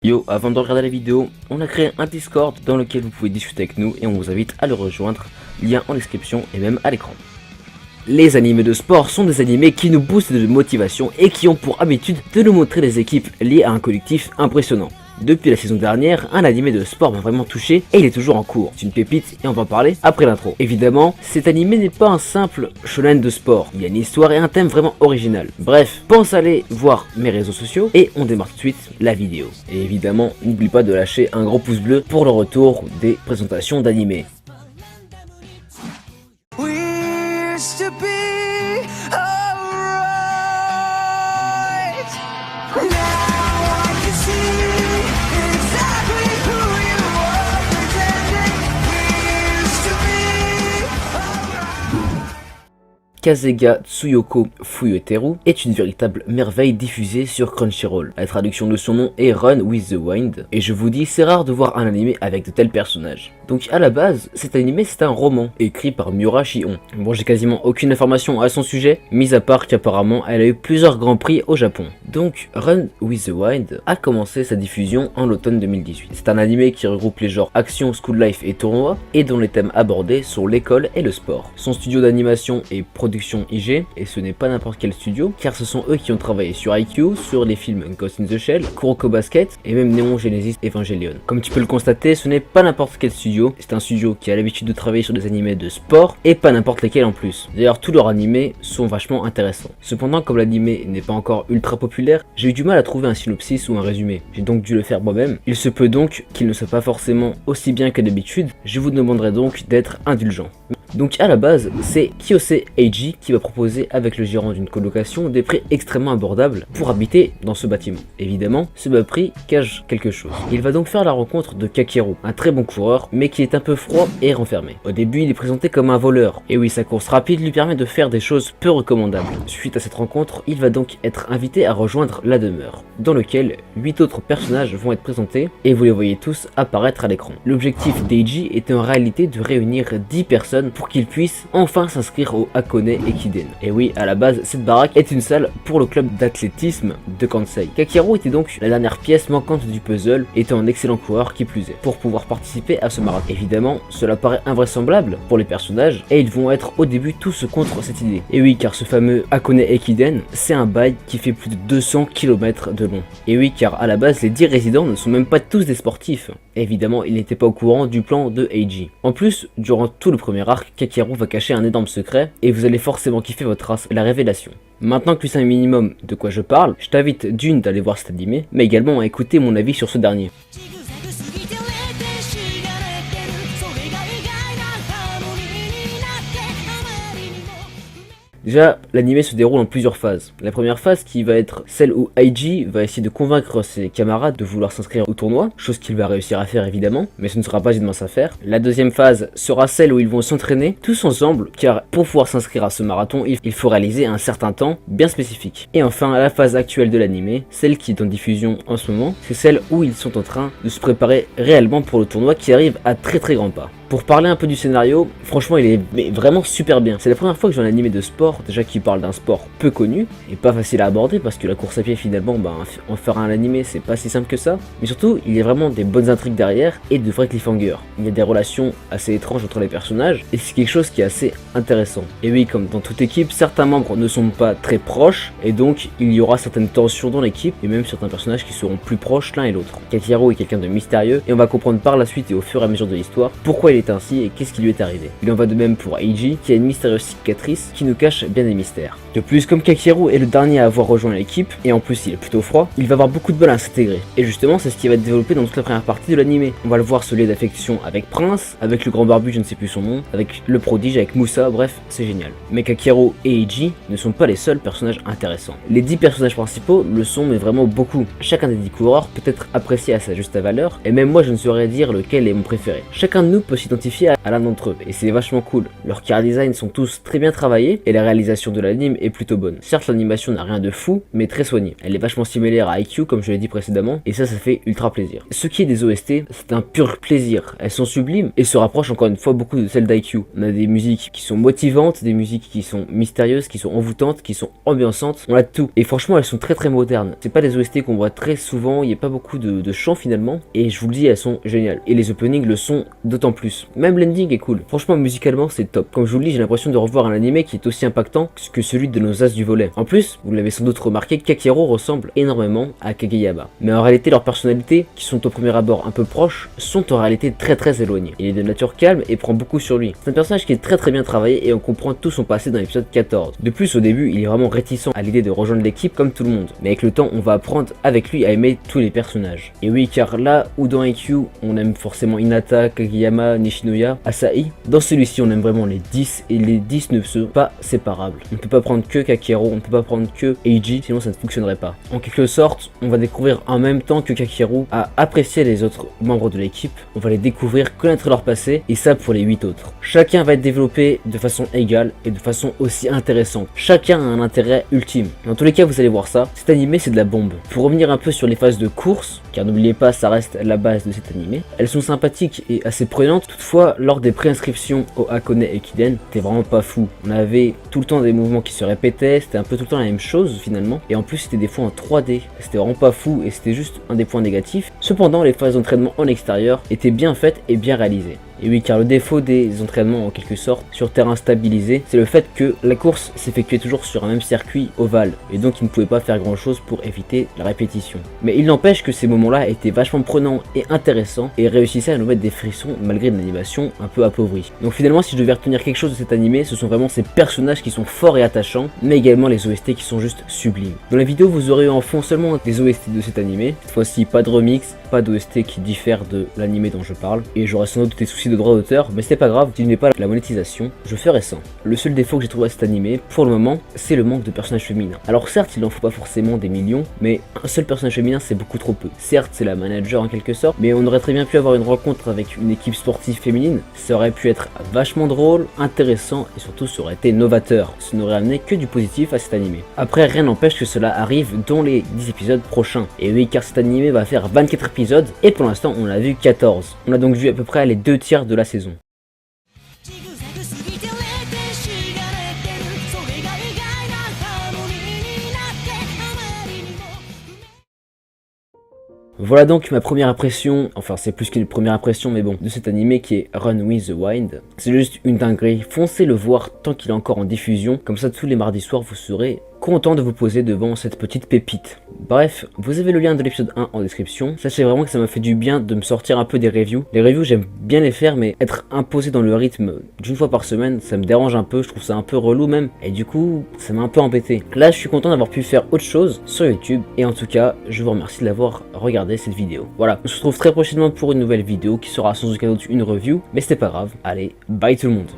Yo, avant de regarder la vidéo, on a créé un Discord dans lequel vous pouvez discuter avec nous et on vous invite à le rejoindre, lien en description et même à l'écran. Les animés de sport sont des animés qui nous boostent de motivation et qui ont pour habitude de nous montrer des équipes liées à un collectif impressionnant. Depuis la saison dernière, un animé de sport m'a vraiment touché et il est toujours en cours. C'est une pépite et on va en parler après l'intro. Évidemment, cet animé n'est pas un simple shonen de sport. Il y a une histoire et un thème vraiment original. Bref, pense à aller voir mes réseaux sociaux et on démarre tout de suite la vidéo. Et évidemment, n'oublie pas de lâcher un gros pouce bleu pour le retour des présentations d'animés. Kazega Tsuyoko Fuyoteru est une véritable merveille diffusée sur Crunchyroll. La traduction de son nom est Run with the Wind, et je vous dis, c'est rare de voir un animé avec de tels personnages. Donc à la base, cet animé c'est un roman, écrit par Miura Shion. Bon, j'ai quasiment aucune information à son sujet, mis à part qu'apparemment elle a eu plusieurs grands prix au Japon. Donc Run with the Wind a commencé sa diffusion en l'automne 2018. C'est un animé qui regroupe les genres action, school life et tournoi, et dont les thèmes abordés sont l'école et le sport. Son studio d'animation est production IG, et ce n'est pas n'importe quel studio, car ce sont eux qui ont travaillé sur IQ, sur les films Ghost in the Shell, Kuroko Basket, et même Neon Genesis Evangelion. Comme tu peux le constater, ce n'est pas n'importe quel studio, c'est un studio qui a l'habitude de travailler sur des animés de sport, et pas n'importe lesquels en plus. D'ailleurs, tous leurs animés sont vachement intéressants. Cependant, comme l'animé n'est pas encore ultra populaire, j'ai eu du mal à trouver un synopsis ou un résumé. J'ai donc dû le faire moi-même. Il se peut donc qu'il ne soit pas forcément aussi bien que d'habitude, je vous demanderai donc d'être indulgent. Donc à la base, c'est Kiyose Eiji qui va proposer avec le gérant d'une colocation des prix extrêmement abordables pour habiter dans ce bâtiment. Évidemment, ce bas prix cache quelque chose. Il va donc faire la rencontre de Kakeru, un très bon coureur, mais qui est un peu froid et renfermé. Au début, il est présenté comme un voleur, et oui, sa course rapide lui permet de faire des choses peu recommandables. Suite à cette rencontre, il va donc être invité à rejoindre la demeure, dans lequel 8 autres personnages vont être présentés, et vous les voyez tous apparaître à l'écran. L'objectif d'Eiji est en réalité de réunir 10 personnes pour qu'ils puissent enfin s'inscrire au Hakone Ekiden. Et oui, à la base, cette baraque est une salle pour le club d'athlétisme de Kansai. Kakeru était donc la dernière pièce manquante du puzzle, étant un excellent coureur qui plus est, pour pouvoir participer à ce marathon. Évidemment, cela paraît invraisemblable pour les personnages, et ils vont être au début tous contre cette idée. Et oui, car ce fameux Hakone Ekiden, c'est un bail qui fait plus de 200 km de long. Et oui, car à la base, les 10 résidents ne sont même pas tous des sportifs. Évidemment, il n'était pas au courant du plan de Eiji. En plus, durant tout le premier arc, Kakeru va cacher un énorme secret, et vous allez forcément kiffer votre race, la révélation. Maintenant que tu sais un minimum de quoi je parle, je t'invite d'une d'aller voir cet animé, mais également à écouter mon avis sur ce dernier. Déjà, l'animé se déroule en plusieurs phases. La première phase qui va être celle où Eiji va essayer de convaincre ses camarades de vouloir s'inscrire au tournoi, chose qu'il va réussir à faire évidemment, mais ce ne sera pas une mince affaire. La deuxième phase sera celle où ils vont s'entraîner tous ensemble, car pour pouvoir s'inscrire à ce marathon, il faut réaliser un certain temps bien spécifique. Et enfin, la phase actuelle de l'animé, celle qui est en diffusion en ce moment, c'est celle où ils sont en train de se préparer réellement pour le tournoi qui arrive à très grands pas. Pour parler un peu du scénario, franchement il est vraiment super bien. C'est la première fois que j'ai un animé de sport, déjà qui parle d'un sport peu connu, et pas facile à aborder parce que la course à pied finalement, en faire un animé c'est pas si simple que ça. Mais surtout, il y a vraiment des bonnes intrigues derrière et de vrais cliffhangers. Il y a des relations assez étranges entre les personnages, et c'est quelque chose qui est assez intéressant. Et oui, comme dans toute équipe, certains membres ne sont pas très proches, et donc il y aura certaines tensions dans l'équipe, et même certains personnages qui seront plus proches l'un et l'autre. Kakeru est quelqu'un de mystérieux, et on va comprendre par la suite et au fur et à mesure de l'histoire pourquoi il est ainsi et qu'est-ce qui lui est arrivé. Il en va de même pour Eiji, qui a une mystérieuse cicatrice qui nous cache bien des mystères. De plus, comme Kakeru est le dernier à avoir rejoint l'équipe, et en plus il est plutôt froid, il va avoir beaucoup de mal à s'intégrer. Et justement, c'est ce qui va être développé dans toute la première partie de l'animé. On va le voir se lier d'affection avec Prince, avec le grand barbu, je ne sais plus son nom, avec le prodige, avec Moussa, bref, c'est génial. Mais Kakeru et Eiji ne sont pas les seuls personnages intéressants. Les 10 personnages principaux le sont, mais vraiment beaucoup. Chacun des 10 coureurs peut être apprécié à sa juste valeur, et même moi je ne saurais dire lequel est mon préféré. Chacun de nous peut s'identifier s'identifier à l'un d'entre eux, et c'est vachement cool. Leurs car design sont tous très bien travaillés, et la réalisation de l'anime est plutôt bonne. Certes, l'animation n'a rien de fou, mais très soignée. Elle est vachement similaire à IQ, comme je l'ai dit précédemment, et ça fait ultra plaisir. Ce qui est des OST, c'est un pur plaisir. Elles sont sublimes, et se rapprochent encore une fois beaucoup de celles d'IQ. On a des musiques qui sont motivantes, des musiques qui sont mystérieuses, qui sont envoûtantes, qui sont ambiançantes, on a tout. Et franchement, elles sont très modernes. C'est pas des OST qu'on voit très souvent, il n'y a pas beaucoup de chants finalement, et je vous le dis, elles sont géniales. Et les openings le sont d'autant plus. Même l'ending est cool. Franchement, musicalement, c'est top. Comme je vous le dis, j'ai l'impression de revoir un anime qui est aussi impactant que celui de nos as du volet. En plus, vous l'avez sans doute remarqué, Kakeru ressemble énormément à Kageyama. Mais en réalité, leurs personnalités, qui sont au premier abord un peu proches, sont en réalité très éloignées. Il est de nature calme et prend beaucoup sur lui. C'est un personnage qui est très bien travaillé et on comprend tout son passé dans l'épisode 14. De plus, au début, il est vraiment réticent à l'idée de rejoindre l'équipe comme tout le monde. Mais avec le temps, on va apprendre avec lui à aimer tous les personnages. Et oui, car là où dans IQ, on aime forcément Hinata, Kageyama, Nishinoya, Asahi, dans celui-ci, on aime vraiment les 10 et les 10 ne sont pas séparables. On ne peut pas prendre que Kakeru, on ne peut pas prendre que Eiji, sinon ça ne fonctionnerait pas. En quelque sorte, on va découvrir en même temps que Kakeru à apprécier les autres membres de l'équipe. On va les découvrir, connaître leur passé, et ça pour les 8 autres. Chacun va être développé de façon égale et de façon aussi intéressante. Chacun a un intérêt ultime. Dans tous les cas, vous allez voir ça. Cet animé, c'est de la bombe. Pour revenir un peu sur les phases de course, car n'oubliez pas, ça reste la base de cet animé, elles sont sympathiques et assez prenantes. Toutefois, lors des préinscriptions au Hakone Ekiden, c'était vraiment pas fou. On avait tout le temps des mouvements qui se répétaient, c'était un peu tout le temps la même chose finalement, et en plus c'était des fois en 3D. C'était vraiment pas fou et c'était juste un des points négatifs. Cependant, les phases d'entraînement en extérieur étaient bien faites et bien réalisées. Et oui, car le défaut des entraînements en quelque sorte sur terrain stabilisé, c'est le fait que la course s'effectuait toujours sur un même circuit ovale, et donc il ne pouvait pas faire grand chose pour éviter la répétition. Mais il n'empêche que ces moments-là étaient vachement prenants et intéressants, et réussissaient à nous mettre des frissons malgré une animation un peu appauvrie. Donc finalement, si je devais retenir quelque chose de cet animé, ce sont vraiment ces personnages qui sont forts et attachants, mais également les OST qui sont juste sublimes. Dans la vidéo, vous aurez en fond seulement des OST de cet animé, cette fois-ci pas de remix, pas d'OST qui diffère de l'animé dont je parle, et j'aurai sans doute des soucis de droit d'auteur, mais c'est pas grave, si je n'ai pas la monétisation, je ferai ça. Le seul défaut que j'ai trouvé à cet animé, pour le moment, c'est le manque de personnages féminins. Alors certes, il n'en faut pas forcément des millions, mais un seul personnage féminin, c'est beaucoup trop peu. Certes, c'est la manager en quelque sorte, mais on aurait très bien pu avoir une rencontre avec une équipe sportive féminine, ça aurait pu être vachement drôle, intéressant, et surtout ça aurait été novateur. Ça n'aurait amené que du positif à cet animé. Après, rien n'empêche que cela arrive dans les 10 épisodes prochains. Et oui, car cet animé va faire 24 épisodes, et pour l'instant, on a vu 14. On a donc vu à peu près les 2/3 de la saison. Voilà donc ma première impression, enfin c'est plus qu'une première impression mais bon, de cet animé qui est Run with the Wind. C'est juste une dinguerie, foncez le voir tant qu'il est encore en diffusion, comme ça tous les mardis soirs vous serez content de vous poser devant cette petite pépite. Bref, vous avez le lien de l'épisode 1 en description. Sachez vraiment que ça m'a fait du bien de me sortir un peu des reviews. Les reviews, j'aime bien les faire, mais être imposé dans le rythme d'une fois par semaine, ça me dérange un peu, je trouve ça un peu relou même, et du coup, ça m'a un peu embêté. Là, je suis content d'avoir pu faire autre chose sur YouTube, et en tout cas, je vous remercie d'avoir regardé cette vidéo. Voilà, on se retrouve très prochainement pour une nouvelle vidéo qui sera sans aucun doute une review, mais c'est pas grave. Allez, bye tout le monde.